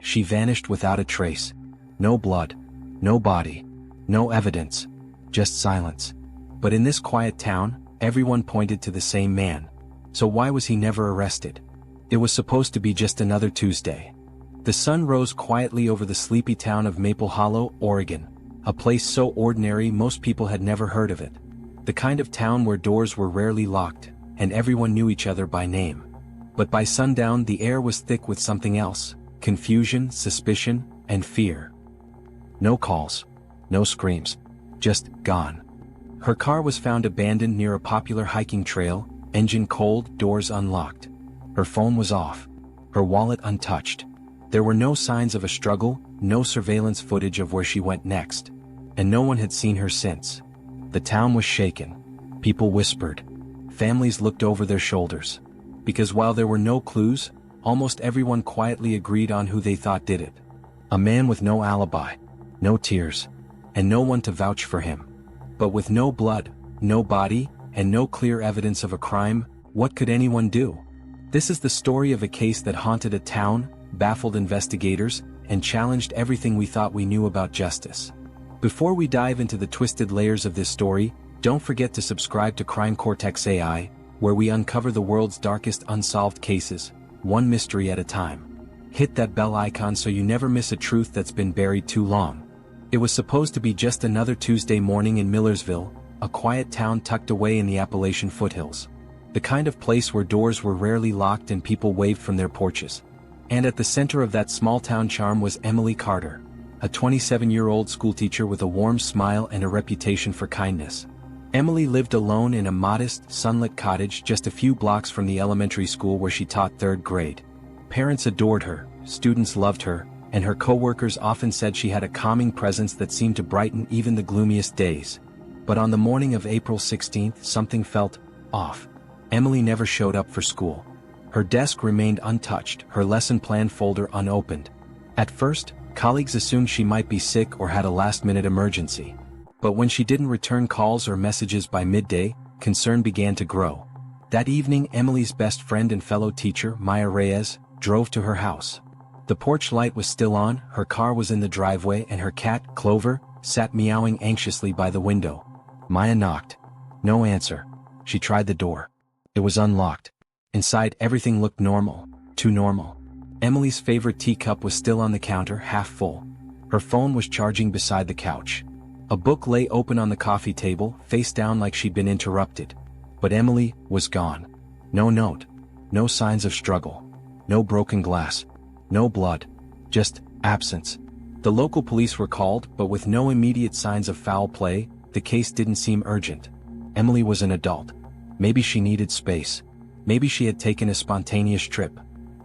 she vanished without a trace. No blood, no body, no evidence, just silence. But in this quiet town, everyone pointed to the same man. So why was he never arrested? It was supposed to be just another Tuesday. The sun rose quietly over the sleepy town of Maple Hollow, Oregon, a place so ordinary most people had never heard of it. The kind of town where doors were rarely locked, and everyone knew each other by name. But by sundown the air was thick with something else: confusion, suspicion, and fear. No calls, no screams, just gone. Her car was found abandoned near a popular hiking trail, engine cold, doors unlocked. Her phone was off, her wallet untouched. There were no signs of a struggle, no surveillance footage of where she went next. And no one had seen her since. The town was shaken. People whispered. Families looked over their shoulders. Because while there were no clues, almost everyone quietly agreed on who they thought did it. A man with no alibi, no tears, and no one to vouch for him. But with no blood, no body, and no clear evidence of a crime, what could anyone do? This is the story of a case that haunted a town, baffled investigators, and challenged everything we thought we knew about justice. Before we dive into the twisted layers of this story, don't forget to subscribe to Crime Cortex AI, where we uncover the world's darkest unsolved cases, one mystery at a time. Hit that bell icon so you never miss a truth that's been buried too long. It was supposed to be just another Tuesday morning in Millersville, a quiet town tucked away in the Appalachian foothills. The kind of place where doors were rarely locked and people waved from their porches. And at the center of that small-town charm was Emily Carter, a 27-year-old schoolteacher with a warm smile and a reputation for kindness. Emily lived alone in a modest, sunlit cottage just a few blocks from the elementary school where she taught third grade. Parents adored her, students loved her, and her co-workers often said she had a calming presence that seemed to brighten even the gloomiest days. But on the morning of April 16th, something felt off. Emily never showed up for school. Her desk remained untouched, her lesson plan folder unopened. At first, colleagues assumed she might be sick or had a last-minute emergency. But when she didn't return calls or messages by midday, concern began to grow. That evening, Emily's best friend and fellow teacher, Maya Reyes, drove to her house. The porch light was still on, her car was in the driveway, and her cat, Clover, sat meowing anxiously by the window. Maya knocked. No answer. She tried the door. It was unlocked. Inside, everything looked normal. Too normal. Emily's favorite teacup was still on the counter, half full. Her phone was charging beside the couch. A book lay open on the coffee table, face down like she'd been interrupted. But Emily was gone. No note. No signs of struggle. No broken glass. No blood. Just absence. The local police were called, but with no immediate signs of foul play, the case didn't seem urgent. Emily was an adult. Maybe she needed space. Maybe she had taken a spontaneous trip.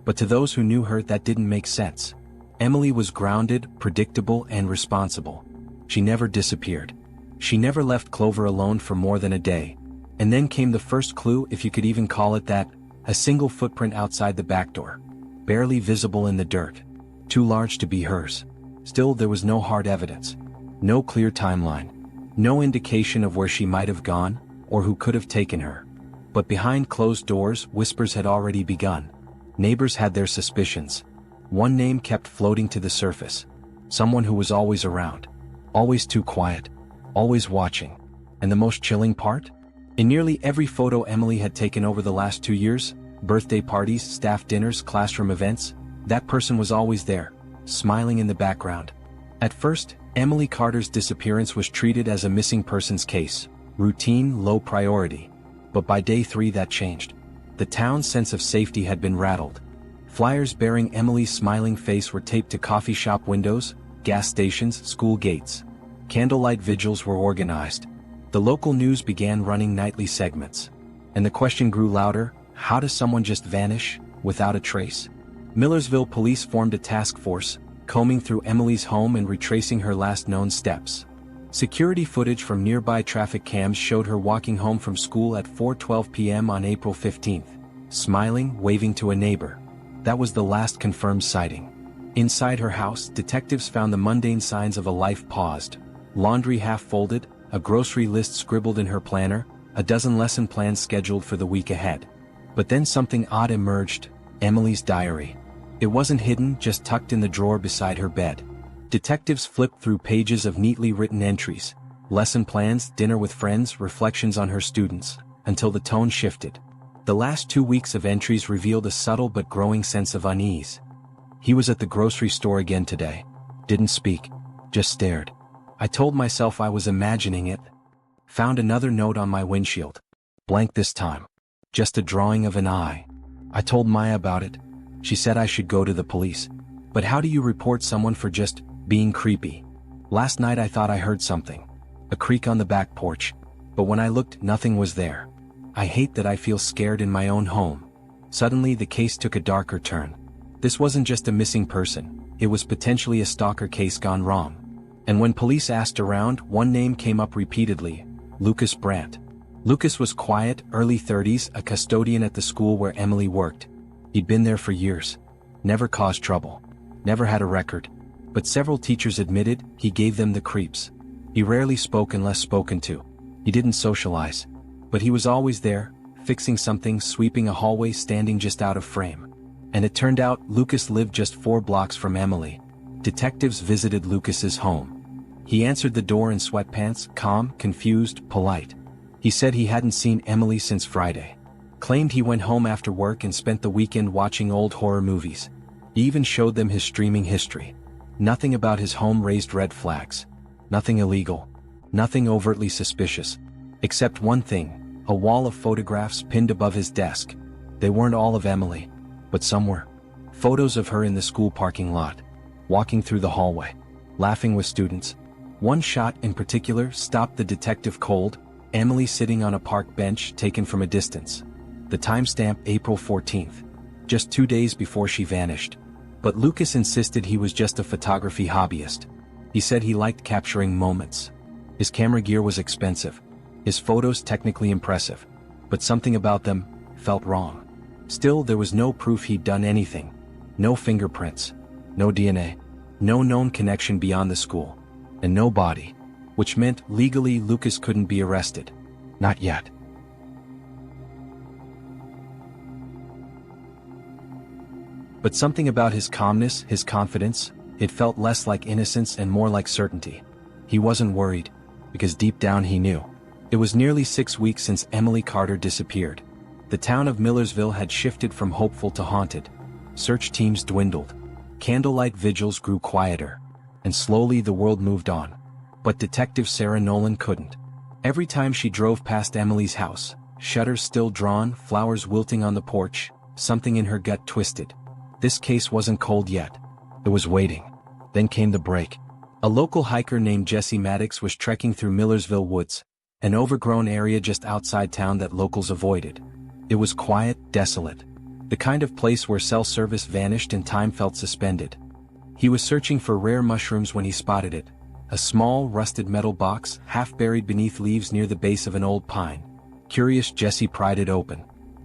But to those who knew her, that didn't make sense. Emily was grounded, predictable, and responsible. She never disappeared. She never left Clover alone for more than a day. And then came the first clue, if you could even call it that: a single footprint outside the back door. Barely visible in the dirt. Too large to be hers. Still, there was no hard evidence. No clear timeline. No indication of where she might have gone, or who could have taken her. But behind closed doors, whispers had already begun. Neighbors had their suspicions. One name kept floating to the surface. Someone who was always around. Always too quiet. Always watching. And the most chilling part? In nearly every photo Emily had taken over the last 2 years, birthday parties, staff dinners, classroom events, that person was always there, smiling in the background. At first, Emily Carter's disappearance was treated as a missing persons case. Routine, low priority. But by day 3 that changed. The town's sense of safety had been rattled. Flyers bearing Emily's smiling face were taped to coffee shop windows, gas stations, school gates. Candlelight vigils were organized. The local news began running nightly segments. And the question grew louder: how does someone just vanish, without a trace? Millersville police formed a task force, combing through Emily's home and retracing her last known steps. Security footage from nearby traffic cams showed her walking home from school at 4:12 p.m. on April 15th, smiling, waving to a neighbor. That was the last confirmed sighting. Inside her house, detectives found the mundane signs of a life paused. Laundry half folded, a grocery list scribbled in her planner, a dozen lesson plans scheduled for the week ahead. But then something odd emerged: Emily's diary. It wasn't hidden, just tucked in the drawer beside her bed. Detectives flipped through pages of neatly written entries, lesson plans, dinner with friends, reflections on her students, until the tone shifted. The last 2 weeks of entries revealed a subtle but growing sense of unease. He was at the grocery store again today. Didn't speak, just stared. I told myself I was imagining it. Found another note on my windshield. Blank this time. Just a drawing of an eye. I told Maya about it. She said I should go to the police. But how do you report someone for just being creepy? Last night I thought I heard something. A creak on the back porch. But when I looked, nothing was there. I hate that I feel scared in my own home. Suddenly the case took a darker turn. This wasn't just a missing person. It was potentially a stalker case gone wrong. And when police asked around, one name came up repeatedly: Lucas Brandt. Lucas was quiet, early 30s, a custodian at the school where Emily worked. He'd been there for years. Never caused trouble. Never had a record. But several teachers admitted he gave them the creeps. He rarely spoke unless spoken to. He didn't socialize. But he was always there, fixing something, sweeping a hallway, standing just out of frame. And it turned out Lucas lived just 4 blocks from Emily. Detectives visited Lucas's home. He answered the door in sweatpants, calm, confused, polite. He said he hadn't seen Emily since Friday. Claimed he went home after work and spent the weekend watching old horror movies. He even showed them his streaming history. Nothing about his home raised red flags. Nothing illegal. Nothing overtly suspicious. Except one thing: a wall of photographs pinned above his desk. They weren't all of Emily, but some were. Photos of her in the school parking lot, walking through the hallway, laughing with students. One shot in particular stopped the detective cold: Emily sitting on a park bench, taken from a distance. The timestamp April 14th, just 2 days before she vanished. But Lucas insisted he was just a photography hobbyist. He said he liked capturing moments. His camera gear was expensive. His photos technically impressive. But something about them felt wrong. Still, there was no proof he'd done anything. No fingerprints. No DNA. No known connection beyond the school. And no body. Which meant legally Lucas couldn't be arrested. Not yet. But something about his calmness, his confidence, it felt less like innocence and more like certainty. He wasn't worried, because deep down he knew. It was nearly 6 weeks since Emily Carter disappeared. The town of Millersville had shifted from hopeful to haunted. Search teams dwindled. Candlelight vigils grew quieter. And slowly the world moved on. But Detective Sarah Nolan couldn't. Every time she drove past Emily's house, shutters still drawn, flowers wilting on the porch, something in her gut twisted. This case wasn't cold yet. It was waiting. Then came the break. A local hiker named Jesse Maddox was trekking through Millersville Woods, an overgrown area just outside town that locals avoided. It was quiet, desolate. The kind of place where cell service vanished and time felt suspended. He was searching for rare mushrooms when he spotted it. A small, rusted metal box, half buried beneath leaves near the base of an old pine. Curious, Jesse pried it open.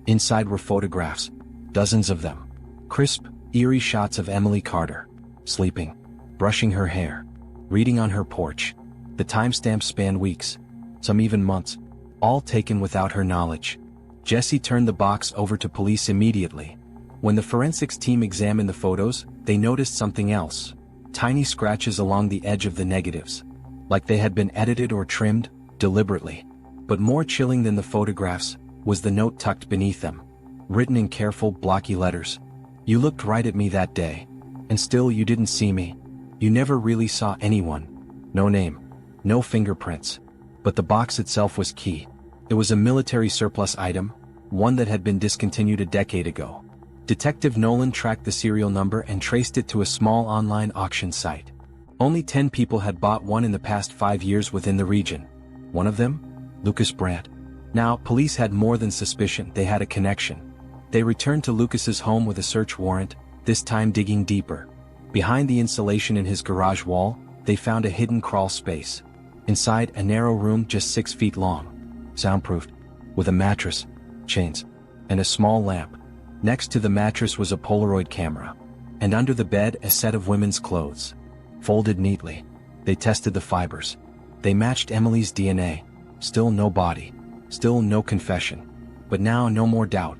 Inside were photographs. Dozens of them. Crisp, eerie shots of Emily Carter. Sleeping. Brushing her hair. Reading on her porch. The timestamps spanned weeks. Some even months. All taken without her knowledge. Jesse turned the box over to police immediately. When the forensics team examined the photos, they noticed something else. Tiny scratches along the edge of the negatives. Like they had been edited or trimmed, deliberately. But more chilling than the photographs, was the note tucked beneath them. Written in careful, blocky letters. You looked right at me that day. And still you didn't see me. You never really saw anyone. No name. No fingerprints. But the box itself was key. It was a military surplus item, one that had been discontinued a decade ago. Detective Nolan tracked the serial number and traced it to a small online auction site. Only 10 people had bought one in the past 5 years within the region. One of them? Lucas Brandt. Now, police had more than suspicion, they had a connection. They returned to Lucas's home with a search warrant, this time digging deeper. Behind the insulation in his garage wall, they found a hidden crawl space. Inside, a narrow room just 6 feet long. Soundproofed. With a mattress, chains, and a small lamp. Next to the mattress was a Polaroid camera. And under the bed, a set of women's clothes. Folded neatly. They tested the fibers. They matched Emily's DNA. Still no body. Still no confession. But now no more doubt.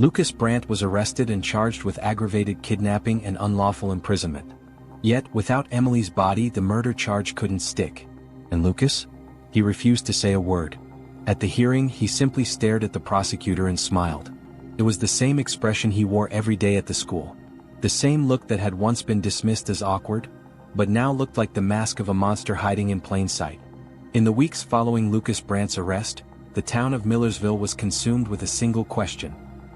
Lucas Brandt was arrested and charged with aggravated kidnapping and unlawful imprisonment. Yet, without Emily's body, the murder charge couldn't stick. And Lucas? He refused to say a word. At the hearing, he simply stared at the prosecutor and smiled. It was the same expression he wore every day at the school. The same look that had once been dismissed as awkward, but now looked like the mask of a monster hiding in plain sight. In the weeks following Lucas Brandt's arrest, the town of Millersville was consumed with a single question.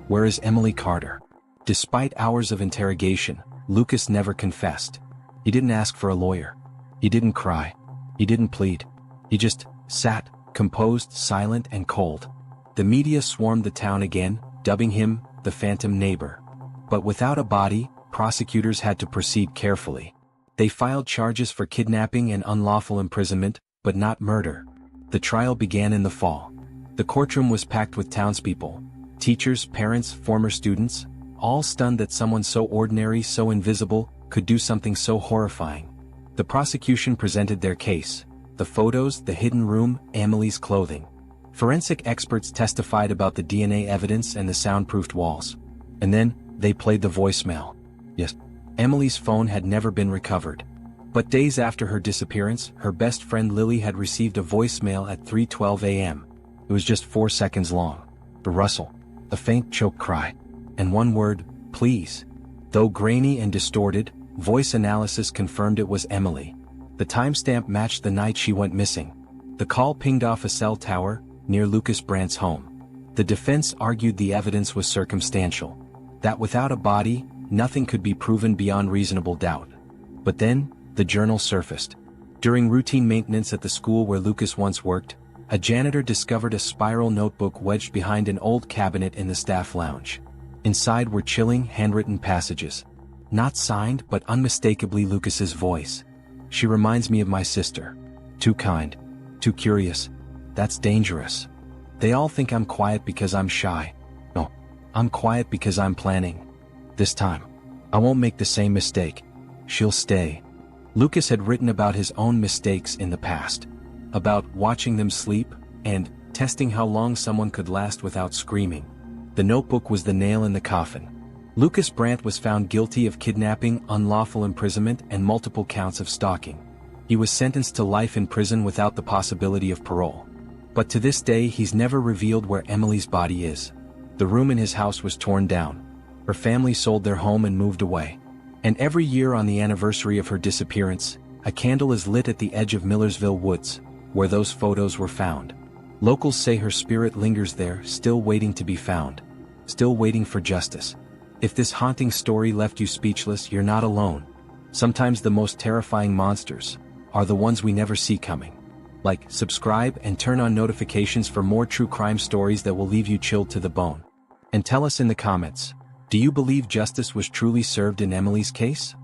Where is Emily Carter? Despite hours of interrogation, Lucas never confessed. He didn't ask for a lawyer. He didn't cry. He didn't plead. He just sat, composed, silent, and cold. The media swarmed the town again, dubbing him the phantom neighbor. But without a body, prosecutors had to proceed carefully. They filed charges for kidnapping and unlawful imprisonment, but not murder. The trial began in the fall. The courtroom was packed with townspeople, teachers, parents, former students, all stunned that someone so ordinary, so invisible, could do something so horrifying. The prosecution presented their case: the photos, the hidden room, Emily's clothing. Forensic experts testified about the DNA evidence and the soundproofed walls. And then, they played the voicemail. Yes, Emily's phone had never been recovered. But days after her disappearance, her best friend Lily had received a voicemail at 3:12 a.m. It was just 4 seconds long. A rustle, a faint choke cry, and one word, please. Though grainy and distorted, voice analysis confirmed it was Emily. The timestamp matched the night she went missing. The call pinged off a cell tower near Lucas Brandt's home. The defense argued the evidence was circumstantial, that without a body, nothing could be proven beyond reasonable doubt. But then, the journal surfaced. During routine maintenance at the school where Lucas once worked, a janitor discovered a spiral notebook wedged behind an old cabinet in the staff lounge. Inside were chilling, handwritten passages. Not signed, but unmistakably Lucas's voice. She reminds me of my sister. Too kind. Too curious. That's dangerous. They all think I'm quiet because I'm shy. No, I'm quiet because I'm planning. This time, I won't make the same mistake. She'll stay. Lucas had written about his own mistakes in the past. About watching them sleep, and testing how long someone could last without screaming. The notebook was the nail in the coffin. Lucas Brandt was found guilty of kidnapping, unlawful imprisonment, and multiple counts of stalking. He was sentenced to life in prison without the possibility of parole. But to this day he's never revealed where Emily's body is. The room in his house was torn down. Her family sold their home and moved away. And every year on the anniversary of her disappearance, a candle is lit at the edge of Millersville Woods, where those photos were found. Locals say her spirit lingers there, still waiting to be found. Still waiting for justice. If this haunting story left you speechless, you're not alone. Sometimes the most terrifying monsters are the ones we never see coming. Like, subscribe, and turn on notifications for more true crime stories that will leave you chilled to the bone. And tell us in the comments, do you believe justice was truly served in Emily's case?